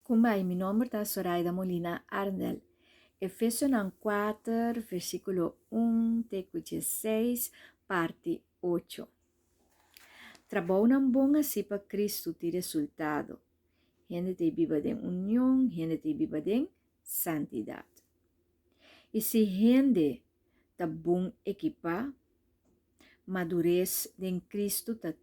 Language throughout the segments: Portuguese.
Kumai, mi nome é Zoraida Molina Arnel. Efésios 4, versículo 1, até 16, parte 8. Trabalho não bom assim para Cristo ter resultado. Gente te viva em união, gente te viva em santidade. E se gente tá bom equipar, madurez em Cristo tá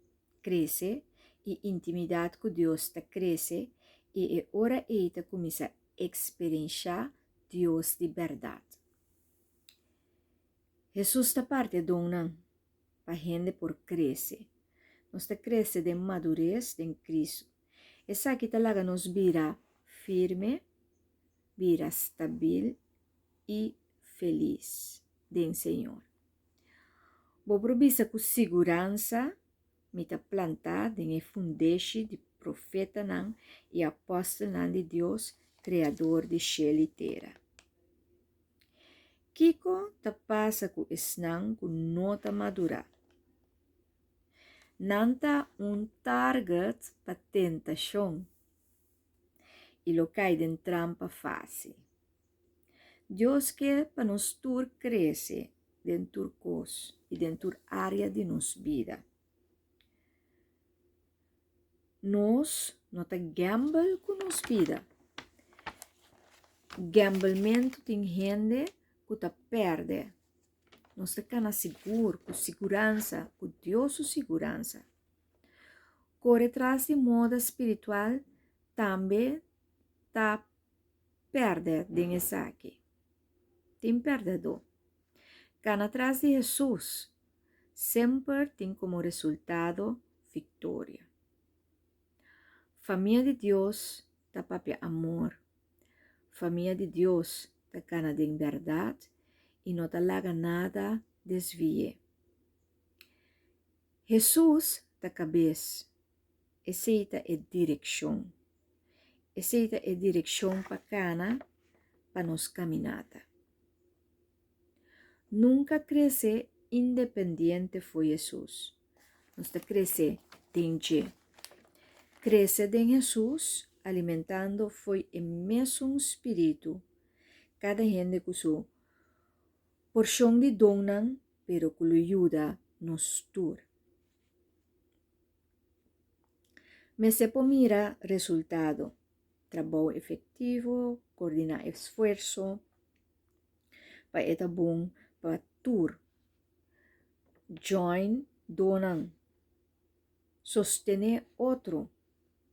cresce e intimidade com Deus tá cresce e é hora eita começa a experienciar Deus de verdade. Jesus está parte dona para gente por crescer. Nós cresce de madurez em Cristo. Essa aqui tá lá nos vira firme, vira estável e feliz em Senhor. Vou provisa com segurança, me tá plantada em fundeixe de profeta não e apóstolo não de Deus, criador de céu e terra. Kiko ta passa com esnang com nota madura. Nanta target para tentação. E lo cai de trampa fácil. Deus quer para nos tur crescer dentro cos e dentro área de nos vida. Nós não ta gamble com nos vida. Gamblemento tem gente que ta perde. Nós ta cana seguro, com segurança, com Deus segurança. Corre atrás de moda espiritual também ta perde den aqui. Tem perdedor. Cana atrás de Jesus sempre tem como resultado vitória. Família de Deus ta papia amor. Família de Deus ta cana de verdade e não ta laga nada desvie. Jesus ta cabeça. Essa é direção. Essa é direção para cana para nos caminhada. Nunca crescer independente foi Jesus. Nós te crescer dentro. Crescer em Jesus, alimentando foi o mesmo espírito. Cada gente com sua porção de donan, pero que ajuda nos tur. Me se mira resultado. Trabalho efetivo, coordinar esforço, para estar bom para tur. Join donan. Sostener outro.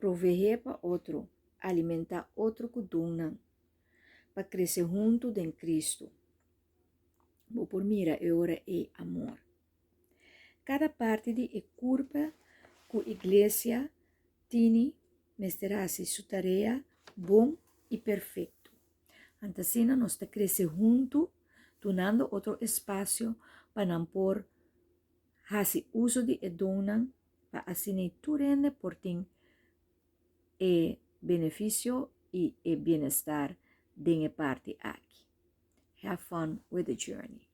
Proveer para outro. Alimentar outro com donan. Para crescer junto em Cristo. Vou por mira é hora é amor. Cada parte de curva com a igreja tem mesterase sua tarefa bom e perfeito. Assim nós te crescer junto, donando outro espaço para não por fazer uso de donan para assim turende por ter benefício e bem-estar de parte aqui. Have fun with the journey.